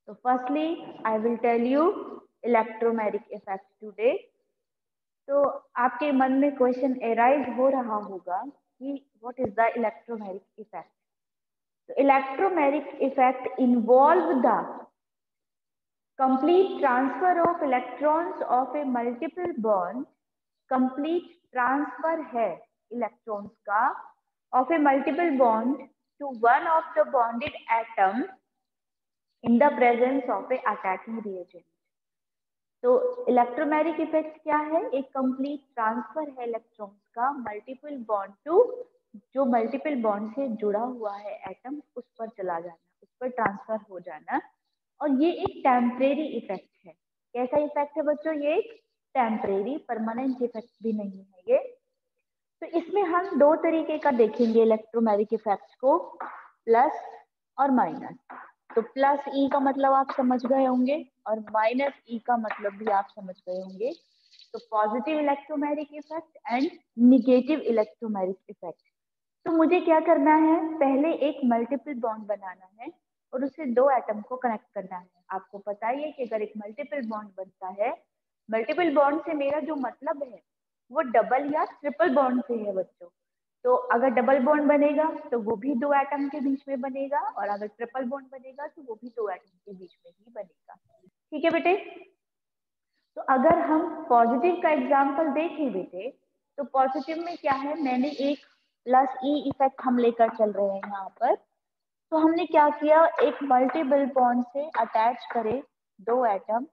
तो firstly I will tell you electromagnetic effect today. तो आपके मन में क्वेश्चन एराइज हो रहा होगा कि what is the electromagnetic effect. तो electromagnetic effect involve the complete transfer of electrons of a multiple bond, complete transfer है electrons का of a multiple bond to one of the bonded atom in the presence of a attacking reagent। तो electromagnetic effect क्या है? एक complete transfer है electrons का multiple bond to, जो multiple bond से जुड़ा हुआ है एटम उस पर चला जाना, उस पर ट्रांसफर हो जाना। और ये एक टेम्परेरी इफेक्ट है। कैसा इफेक्ट है बच्चों? ये एक टेम्परेरी, परमानेंट इफेक्ट भी नहीं है ये। तो इसमें हम दो तरीके का देखेंगे इलेक्ट्रोमैग्नेटिक इफेक्ट को, प्लस और माइनस। तो प्लस ई का मतलब आप समझ गए होंगे और माइनस ई का मतलब भी आप समझ गए होंगे। तो positive electromagnetic effect and negative electromagnetic effect. तो मुझे क्या करना है? पहले एक मल्टीपल बॉन्ड बनाना है और उसे दो एटम को कनेक्ट करना है। आपको पता ही है कि अगर एक मल्टीपल बॉन्ड बनता है, मल्टीपल बॉन्ड से मेरा जो मतलब है वो डबल या ट्रिपल बॉन्ड से है बच्चों। तो अगर डबल बॉन्ड बनेगा तो वो भी दो एटम के बीच में बनेगा, और अगर ट्रिपल बॉन्ड बनेगा तो वो भी दो एटम के बीच में ही बनेगा। ठीक है बेटे? तो अगर हम पॉजिटिव का एग्जांपल देखें बेटे, तो पॉजिटिव में क्या है? मैंने एक प्लस ई इफेक्ट हम लेकर चल रहे हैं यहाँ पर। तो हमने क्या किया? एक मल्टीपल बॉन्ड से अटैच करे दो एटम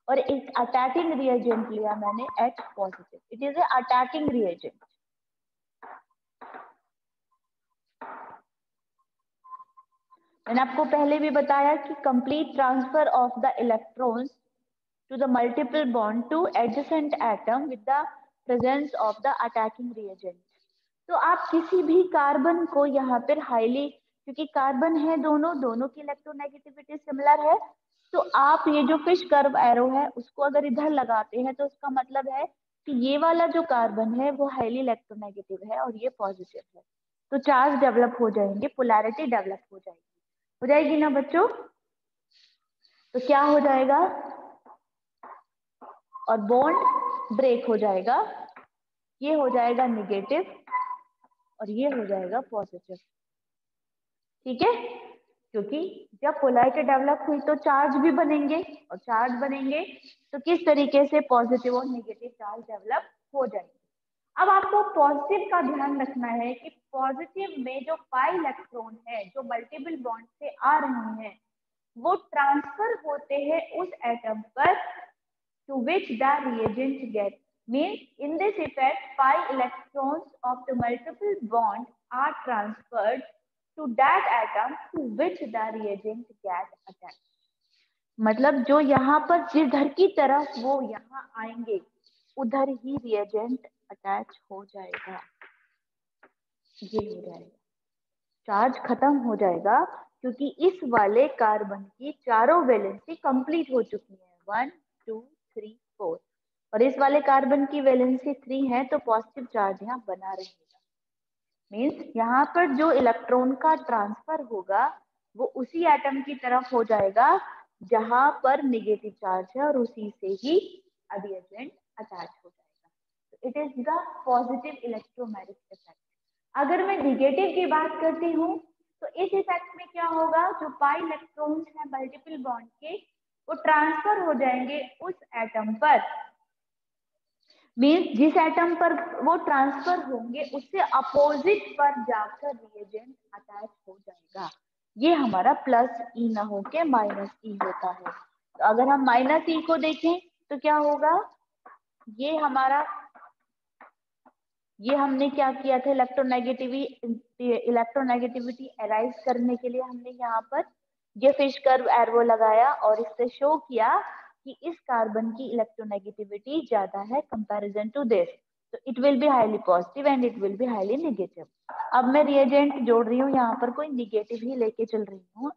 और एक अटैकिंग रिएजेंट लिया मैंने H positive. It is a attacking reagent. मैंने आपको पहले भी बताया कि complete transfer of the electrons to the multiple bond to adjacent atom with the presence of the attacking reagent. तो आप किसी भी कार्बन को यहाँ पर हाईली, क्योंकि कार्बन है दोनों की इलेक्ट्रोनेगेटिविटी सिमिलर है, तो आप ये जो फिश कर्व एरो है उसको अगर इधर लगाते हैं तो उसका मतलब है कि ये वाला जो कार्बन है वो हाईली इलेक्ट्रोनेगेटिव है और ये पॉजिटिव है। तो चार्ज डेवलप हो जाएंगे, पोलैरिटी डेवलप हो जाएगी ना बच्चों? तो क्या हो जाएगा? और बॉन्ड ब्रेक हो जाएगा, ये हो जाएगा निगेटिव और ये हो जाएगा पॉजिटिव। ठीक है? क्योंकि जब पोलैरिटी डेवलप हुई तो चार्ज भी बनेंगे, और चार्ज बनेंगे तो किस तरीके से पॉजिटिव और नेगेटिव चार्ज डेवलप हो जाएंगे। अब आपको पॉजिटिव का ध्यान रखना है कि पॉजिटिव में जो पाई इलेक्ट्रॉन है जो मल्टीपल बॉन्ड से आ रहे हैं वो ट्रांसफर होते हैं उस एटम पर to which the reagent gets. Means in this effect, pi electrons of the multiple bond are transferred to that atom to which the reagent gets attached. मतलब जो यहाँ पर जिधर की तरफ वो यहाँ आएंगे उधर ही रिएजेंट अटैच हो जाएगा। ये हो जाएगा, चार्ज खत्म हो जाएगा, क्योंकि इस वाले कार्बन की चारों वैलेंसी कंप्लीट हो चुकी है, 1 2 3 4, और इस वाले कार्बन की वैलेंसी 3 है, तो पॉजिटिव चार्ज यहाँ बना रहेगा। मीन्स यहाँ पर जो इलेक्ट्रॉन का ट्रांसफर होगा वो उसी एटम की तरफ हो जाएगा जहां पर नेगेटिव चार्ज है और उसी से ही रिएजेंट अटैच हो जाएगा। तो it is the positive electromagnetic effect. अगर मैं निगेटिव की बात करती हूँ तो इस इफेक्ट में क्या होगा? जो पाई इलेक्ट्रॉन्स हैं मल्टीपल बॉन्ड के वो ट्रांसफर हो जाएंगे उस एटम पर, मीन्स जिस एटम पर वो ट्रांसफर होंगे उससे अपोजिट पर जाकर रिएजेंट अटैच हो जाएगा। ये हमारा प्लस ई ना होके माइनस ई होता है। तो अगर हम माइनस ई को देखें तो क्या होगा? ये हमारा, ये हमने क्या किया था? इलेक्ट्रोनेगेटिविटी अराइज करने के लिए हमने यहाँ पर ये फिश कर्व एरो लगाया और इससे शो किया कि इस कार्बन की इलेक्ट्रोनेगेटिविटी ज्यादा है कंपैरिजन टू दिस, तो it will be highly positive and it will be highly negative. अब मैं रिएजेंट जोड़ रही हूँ यहाँ पर, कोई निगेटिव ही लेके चल रही हूँ,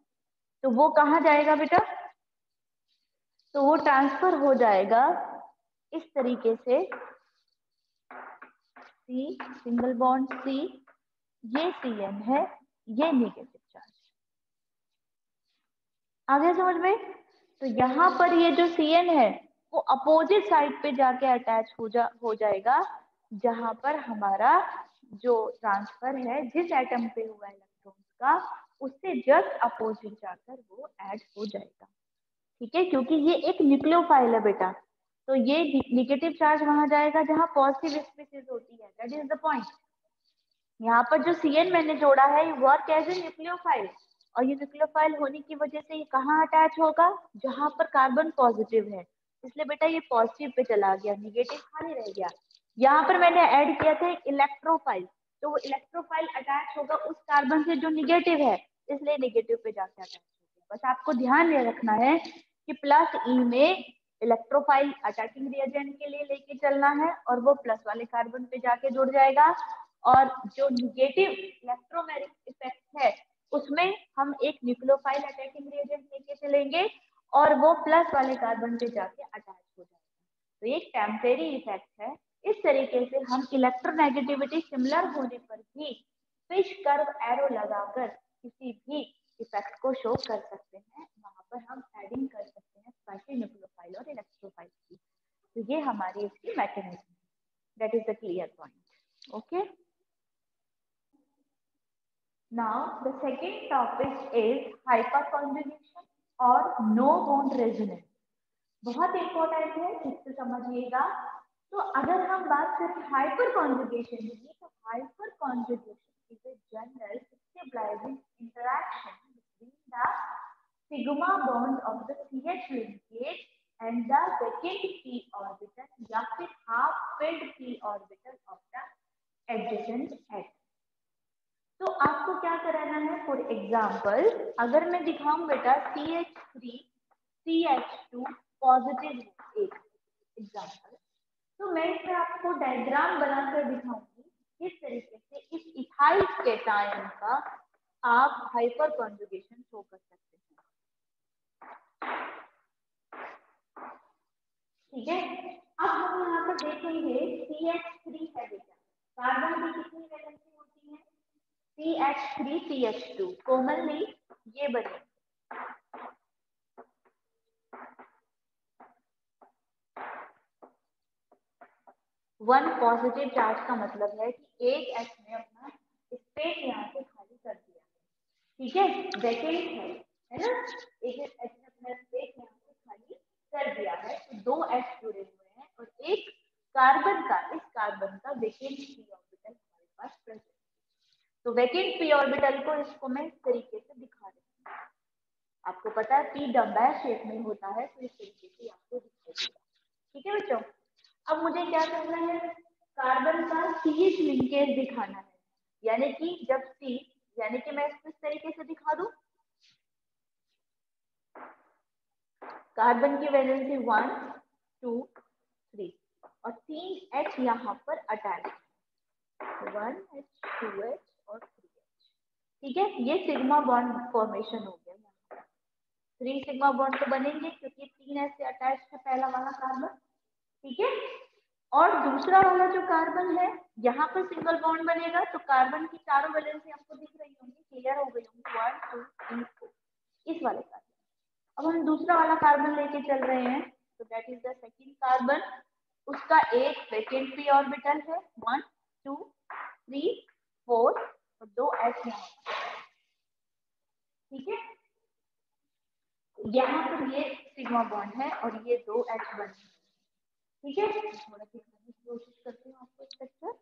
तो वो कहाँ जाएगा बेटा? तो वो ट्रांसफर हो जाएगा इस तरीके से, C सिंगल बॉन्ड C, ये Cn है, ये नेगेटिव चार्ज। आ गया समझ में? तो यहाँ पर ये जो CN है वो अपोजिट साइड पे जाके अटैच हो जाएगा, जहां पर हमारा जो ट्रांसफर है जिस एटम पे हुआ है इलेक्ट्रॉन्स का, उससे जस्ट अपोजिट जाकर वो ऐड हो जाएगा। ठीक है, क्योंकि ये एक न्यूक्लियोफाइल है बेटा, तो ये नेगेटिव चार्ज वहां जाएगा जहां पॉजिटिव स्पीसीज होती है। That is the point. यहाँ पर जो CN मैंने जोड़ा है ये वर्क एज ए न्यूक्लियोफाइल, और ये न्यूक्लियोफाइल होने की वजह से ये कहाँ अटैच होगा, जहां पर कार्बन पॉजिटिव है, इसलिए बेटा ये पॉजिटिव पे चला गया, निगेटिव खाली रह गया। यहाँ पर मैंने ऐड किया था एक इलेक्ट्रोफाइल, तो वो इलेक्ट्रोफाइल अटैच होगा उस कार्बन से जो निगेटिव है, इसलिए निगेटिव पे जाके अटैच होगा। बस आपको ध्यान ये रखना है कि प्लस E में इलेक्ट्रोफाइल अटैचिंग रिएजेंट के लिए लेके चलना है, और वो प्लस वाले कार्बन पे जाके जुड़ जाएगा, और जो निगेटिव इलेक्ट्रोमैग्नेटिक इफेक्ट है उसमें हम एक न्यूक्लियोफाइल अटैचिंग रिएजेंट लेके चलेंगे, और वो प्लस वाले कार्बन पे जाके अटैच हो जाएगा। तो ये एक टेम्परेरी इफेक्ट है। इस तरीके से हम इलेक्ट्रोनेगेटिविटी सिमिलर होने पर भी फिश कर्व एरो लगाकर किसी भी इफेक्ट को शो कर सकते हैं, वहां पर हम एडिंग कर सकते हैं स्पेशल न्यूक्लियोफाइल और इलेक्ट्रोफाइल की। तो ये हमारी इसकी मैकेनिज्म है। That is the clear point. Okay, now the second topic is hyperconjugation और नो बॉन्ड रेजोनेंस। बहुत इंपॉर्टेंट है, ठीक से समझिएगा। तो अगर हम बात करें हाइपर कॉन्जुगेशन की, तो hyperconjugation is a general stabilising interaction between the sigma bond of the CH linkage and the vacant p orbital या फिर half filled p orbital of the adjacent atom. तो आपको क्या कराना है, फॉर एग्जाम्पल अगर मैं दिखाऊं बेटा CH3 CH2 पॉजिटिव है एक एग्जाम्पल, तो मैं इसमें आपको डायग्राम बनाकर दिखाऊंगी किस तरीके से इस इथाइल केटायन का आप हाइपर कॉन्जुगेशन शो कर सकते हैं। ठीक है, अब हम यहाँ पर देखेंगे CH3 है बेटा, कार्बन की कितनी वैलेंसी होती है, CH3 CH2 कॉमनली ये बने, वन पॉजिटिव चार्ज का मतलब है कि एक H ने अपना स्पेस यहाँ से खाली कर दिया। ठीक है, वैकेंट है ना, एक H ने अपना स्पेस यहाँ से खाली कर दिया है, तो दो H जुड़े हुए हैं, और एक कार्बन का, इस कार्बन का वैकेंट p ऑर्बिटल हमारे पास प्रेजेंट। तो वैकेंट p ऑर्बिटल को इसको मैं इस तरीके से दिखा रही हूँ। आपको पता है p डब्बा शेप में होता है, तो इस तरीके से आपको दिखाई। ठीक है बच्चों, अब मुझे क्या करना है, कार्बन का CH लिंकेज दिखाना है, यानी कि जब C, यानी कि मैं इसको इस तरीके से दिखा दूं, कार्बन की वैलेंसी 1 2 3 और 3 H यहाँ पर अटैच, 1H 2H और 3H। ठीक है, ये सिग्मा बॉन्ड फॉर्मेशन हो गया। यहाँ पर 3 सिग्मा बॉन्ड तो बनेंगे क्योंकि 3H से अटैच है पहला वाला कार्बन। ठीक है, और दूसरा वाला जो कार्बन है यहाँ पर सिंगल बॉन्ड बनेगा, तो कार्बन की चारों वैलेंसी आपको दिख रही होंगी, क्लियर हो गई होंगी, 1 2 3 4 इस वाले कार्बन। अब हम दूसरा वाला कार्बन लेके चल रहे हैं, तो that is the second carbon, उसका एक वैकेंट p ऑर्बिटल है, 1 2 3 4 और 2 H यहाँ। ठीक है, यहाँ पर ये सिग्मा बॉन्ड है और ये 2 H बने। ठीक है, थोड़ा दिखाने की कोशिश करती हूँ आपको स्ट्रक्चर।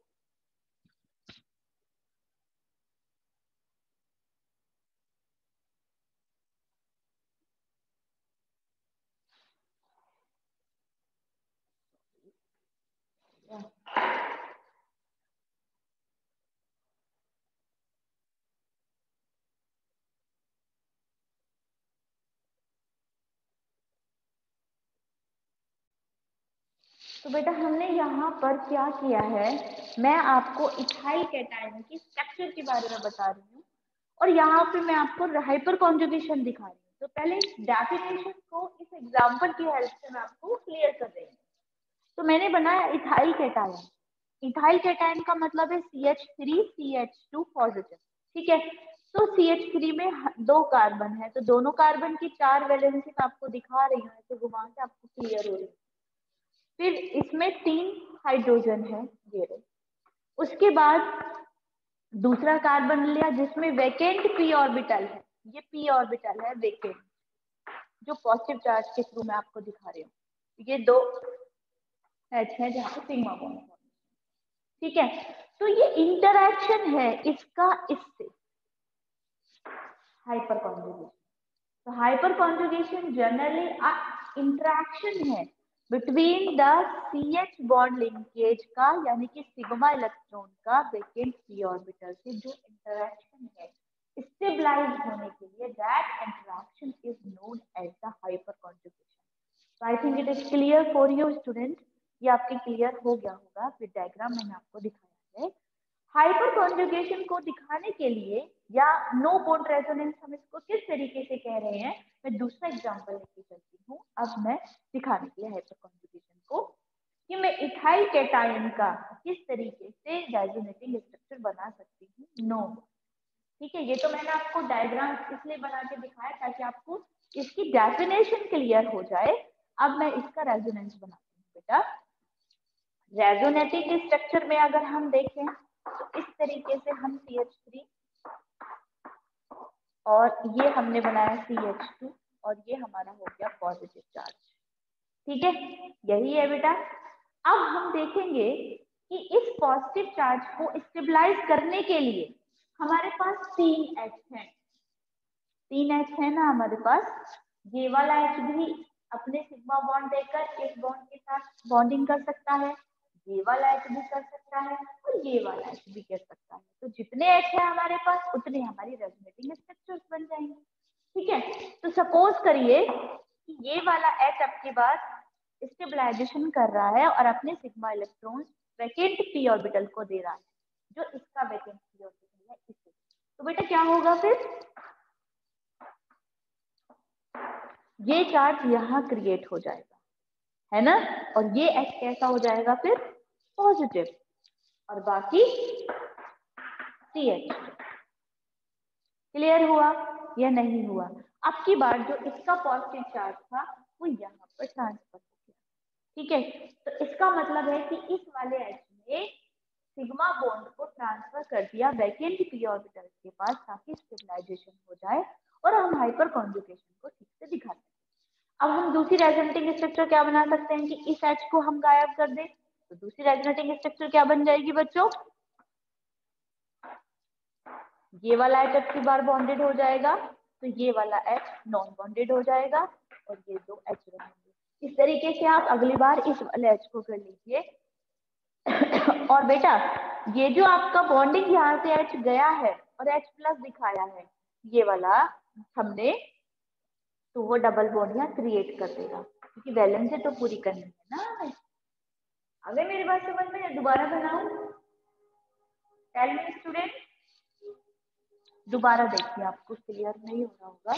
तो बेटा हमने यहाँ पर क्या किया है, मैं आपको इथाइल केटायन की स्ट्रक्चर के बारे में बता रही हूँ, और यहाँ पे मैं आपको हाइपर कॉन्जुगेशन दिखा रही हूँ। तो पहले इस डेफिनेशन को इस एग्जांपल की हेल्प से मैं आपको क्लियर कर रही हूँ। तो मैंने बनाया इथाइल केटायन। इथाइल केटायन का मतलब है CH3 CH2 पॉजिटिव। ठीक है, तो CH3 में 2 कार्बन है, तो दोनों कार्बन की 4 वैलेंसी मैं आपको दिखा रही हूँ, ऐसे घुमा के आपको क्लियर हो रही है। फिर इसमें 3 हाइड्रोजन है, ये रहे। उसके बाद दूसरा कार्बन लिया जिसमें वैकेंट p ऑर्बिटल है, ये p ऑर्बिटल है वैकेंट, जो पॉजिटिव चार्ज के थ्रू मैं आपको दिखा रही हूँ। ये 2 H है जहाँ पे सिग्मा बॉन्ड है, ठीक है। तो ये इंटरैक्शन है इसका इससे, हाइपर कॉन्जुगेशन। तो हाइपर कॉन्जुगेशन जनरली इंटरैक्शन है between the CH bond linkage का, यानी कि सिग्मा इलेक्ट्रॉन का वैकेंट p ऑर्बिटल से जो इंटरैक्शन है स्टेबलाइज होने के लिए, that interaction is known as the hyperconjugation. तो I think it is clear for you student, ये आपके क्लियर हो गया होगा। फिर डायग्राम मैंने आपको दिखाया है। हाइपर कॉन्जुगेशन को दिखाने के लिए या नो बॉन्ड रेजोनेंस हम इसको किस तरीके से कह रहे हैं, मैं दूसरा एग्जांपल लेके चलती हूँ अब मैं दिखाने के लिए हाइपर कॉन्जुगेशन को, कि मैं इथाइल कैटायन का किस तरीके से रेजोनेटिंग स्ट्रक्चर बना सकती हूँ। नो, ठीक है, ये तो मैंने आपको डायग्राम इसलिए बना के दिखाया ताकि आपको इसकी डेफिनेशन क्लियर हो जाए। अब मैं इसका रेजोनेंस बनाती हूँ बेटा। रेजोनेटिंग स्ट्रक्चर में अगर हम देखें तो इस तरीके से हम CH3 और ये हमने बनाया CH2 और ये हमारा हो गया पॉजिटिव चार्ज, ठीक है, यही है बेटा। अब हम देखेंगे कि इस पॉजिटिव चार्ज को स्टेबलाइज करने के लिए हमारे पास 3 H हैं, 3 H है ना हमारे पास। ये वाला H भी अपने सिग्मा बॉन्ड देकर इस बॉन्ड के साथ बॉन्डिंग कर सकता है, ये वाला H भी कर सकता है और ये वाला H भी कर सकता है। तो जितने H है हमारे पास उतने हमारी रेजोनेटिंग स्ट्रक्चर्स बन जाएंगे, ठीक है। तो सपोज करिए कि ये वाला H आपके पास स्टेबलाइजेशन कर रहा है और अपने sigma electrons vacant p orbital को दे रहा है, जो इसका वैकेंट p ऑर्बिटल है इसे। तो बेटा क्या होगा फिर, ये चार्ज यहाँ क्रिएट हो जाएगा, है ना, और ये H कैसा हो जाएगा फिर, पॉजिटिव, और बाकी CH। क्लियर हुआ या नहीं हुआ? अब की बार जो इसका पॉजिटिव चार्ज था वो यहाँ पर ट्रांसफर हो गया, ठीक है। तो इसका मतलब है कि इस वाले H ने सिग्मा बॉन्ड को ट्रांसफर कर दिया वैकेंट p ऑर्बिटल के पास, ताकि स्टेबलाइजेशन हो जाए और हम हाइपर कॉन्जुगेशन को ठीक से दिखा सकें। अब हम दूसरी रेजोनेटिंग स्ट्रक्चर क्या बना सकते हैं कि इस H को हम गायब कर दें, तो दूसरी रेजोनेटिंग स्ट्रक्चर क्या बन जाएगी बच्चों, ये वाला H अब की बार बॉन्डेड हो जाएगा, तो ये वाला H नॉन बॉन्डेड हो जाएगा और ये 2 H रहेंगे। इस तरीके से आप अगली बार इस वाले H को कर लीजिए। और बेटा ये जो आपका बॉन्डिंग यहाँ से H गया है और H प्लस दिखाया है ये वाला हमने, तो वो डबल बॉन्ड यहाँ क्रिएट कर देगा, क्योंकि वैलेंसी तो पूरी करनी है ना हमें। अगर मेरी बात समझ में दोबारा बनाऊं, टेल मी स्टूडेंट, दोबारा देखिए, आपको क्लियर नहीं हो रहा होगा,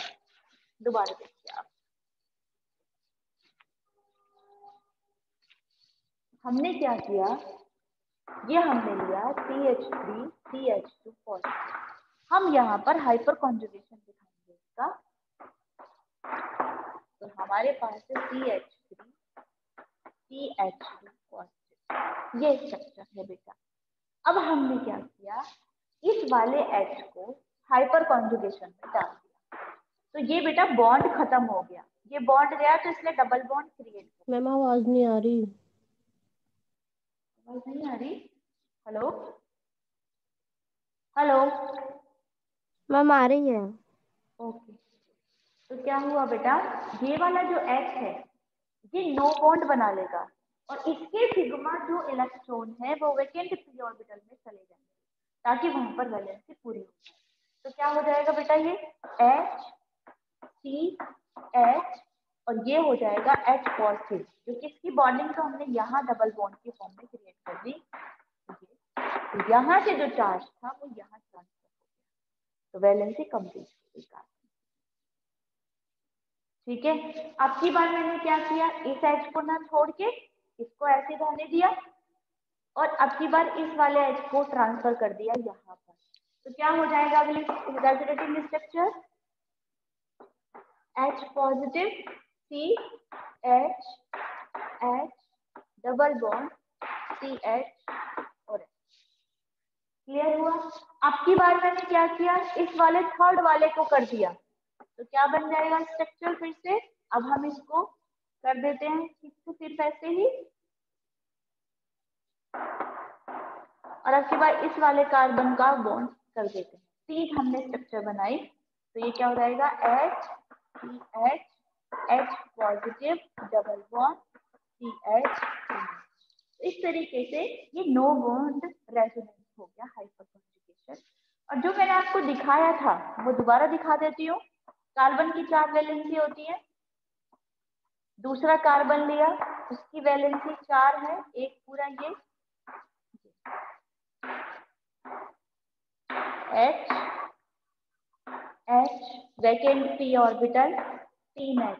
दोबारा देखिए आप। हमने क्या किया, ये हमने लिया CH3 CH2 पॉजिटिव, हम यहाँ पर हाइपर कॉन्जुगेशन दिखाएंगे इसका। तो हमारे पास है CH3 CH2 पॉजिटिव, ये स्ट्रक्चर है बेटा। अब हमने क्या किया, इस वाले H को हाइपर कॉन्जुगेशन में डाल दिया, तो ये बेटा बॉन्ड खत्म हो गया, ये बॉन्ड गया तो इसने डबल बॉन्ड क्रिएट किया। मैम आवाज नहीं आ रही। आवाज नहीं आ रही? हेलो हेलो, मैम आ रही है। ओके। तो क्या हुआ बेटा, ये वाला जो H है ये नो बॉन्ड बना लेगा और इसके सिग्मा जो इलेक्ट्रॉन है वो वैकेंट p ऑर्बिटल में चले जाएंगे, ताकि वहां पर वैलेंसी पूरी हो जाए। तो क्या हो जाएगा बेटा, ये H C H और ये हो जाएगा H पॉजिटिव, जो कि इसकी बॉन्डिंग तो हमने यहाँ डबल बॉन्ड की फॉर्म में क्रिएट कर दी। तो यहाँ से जो चार्ज था वो यहाँ ट्रांसफर हो गया, तो वैलेंसी कंप्लीट हो गई, ठीक है। अब की बार मैंने क्या किया, इस H को ना छोड़ के इसको ऐसे रहने दिया और अब की बार इस वाले H को ट्रांसफर कर दिया यहाँ पर, तो क्या हो जाएगा अगली resonating structure, H positive C H H double bond CH और क्लियर हुआ। अब की बार मैंने क्या किया, इस वाले थर्ड वाले को कर दिया, तो क्या बन जाएगा स्ट्रक्चर फिर से। अब हम इसको कर देते हैं सिर्फ ऐसे ही, और अब की बार इस वाले कार्बन का बॉन्ड कर देते हैं। 3 हमने स्ट्रक्चर बनाई, तो ये क्या हो जाएगा H H positive double bond CH। इस तरीके से ये नो बॉन्ड रेजोनेंस हो गया हाइपर कॉन्जुगेशन। और जो मैंने आपको दिखाया था वो दोबारा दिखा देती हूँ। कार्बन की 4 वैलेंसी होती है, दूसरा कार्बन लिया उसकी वैलेंसी 4 है, एक पूरा ये H H vacant p orbital 3H,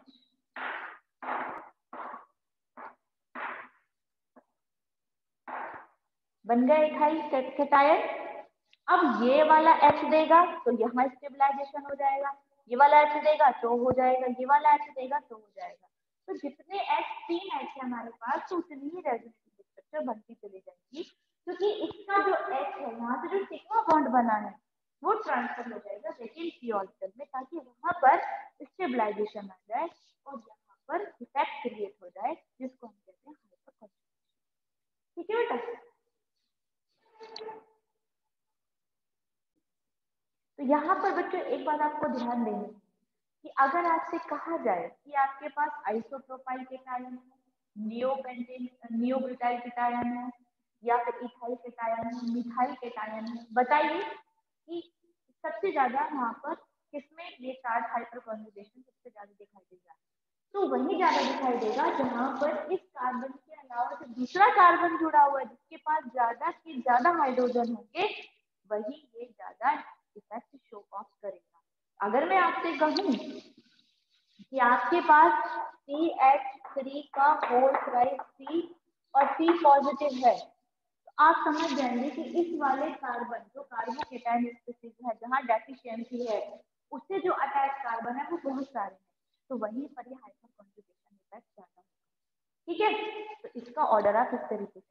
बन गया इथाइल कैटायन। अब ये वाला H देगा तो यहाँ स्टेबलाइजेशन हो जाएगा, ये वाला H देगा तो हो जाएगा, ये वाला H देगा तो हो जाएगा। तो जितने H 3 H है हमारे पास, तो उतनी ही रेजोनेटिव स्ट्रक्चर बनती चली जाएगी, क्योंकि इसका जो H है यहाँ से जो सिग्मा बॉन्ड बना है वो ट्रांसफर हो जाएगा सेकेंड p ऑर्बिटल में, ताकि वहां पर स्टेबलाइजेशन आ जाए और यहाँ पर इफेक्ट क्रिएट हो जाए, जिसको हम कहते हैं हाइपर कॉन्जुगेशन। ठीक है बेटा। तो यहाँ पर बच्चों एक बात आपको ध्यान देनी है कि अगर आपसे कहा जाए कि आपके पास आइसोप्रोपाइल केटायन है, नियोब्यूटाइल केटायन है, या फिर इथाइल केटायन है, मिथाइल केटायन है, बताइए कि सबसे ज्यादा वहां पर किसमें ये चार्ज हाइपर कॉन्जुगेशन सबसे ज्यादा दिखाई देगा। तो वही ज्यादा दिखाई देगा जहां पर इस कार्बन के अलावा जो दूसरा कार्बन जुड़ा हुआ है, जिसके पास ज्यादा से ज्यादा हाइड्रोजन होंगे, वही ये ज्यादा इफेक्ट शो ऑफ करेगा। अगर मैं आपसे कहूं कि आपके पास CH3 का होल प्राइस C और C पॉजिटिव है, तो आप समझ जाएंगे कि इस वाले कार्बन जो कार्बोकेटायन स्पीशीज है, जहां डेफिशिएंसी है, उससे जो अटैच कार्बन है वो बहुत सारे हैं, तो वहीं पर ये हाइपर कॉन्जुगेशन इफेक्ट ज्यादा होगा। ठीक है, तो इसका ऑर्डर आप इस तरीके से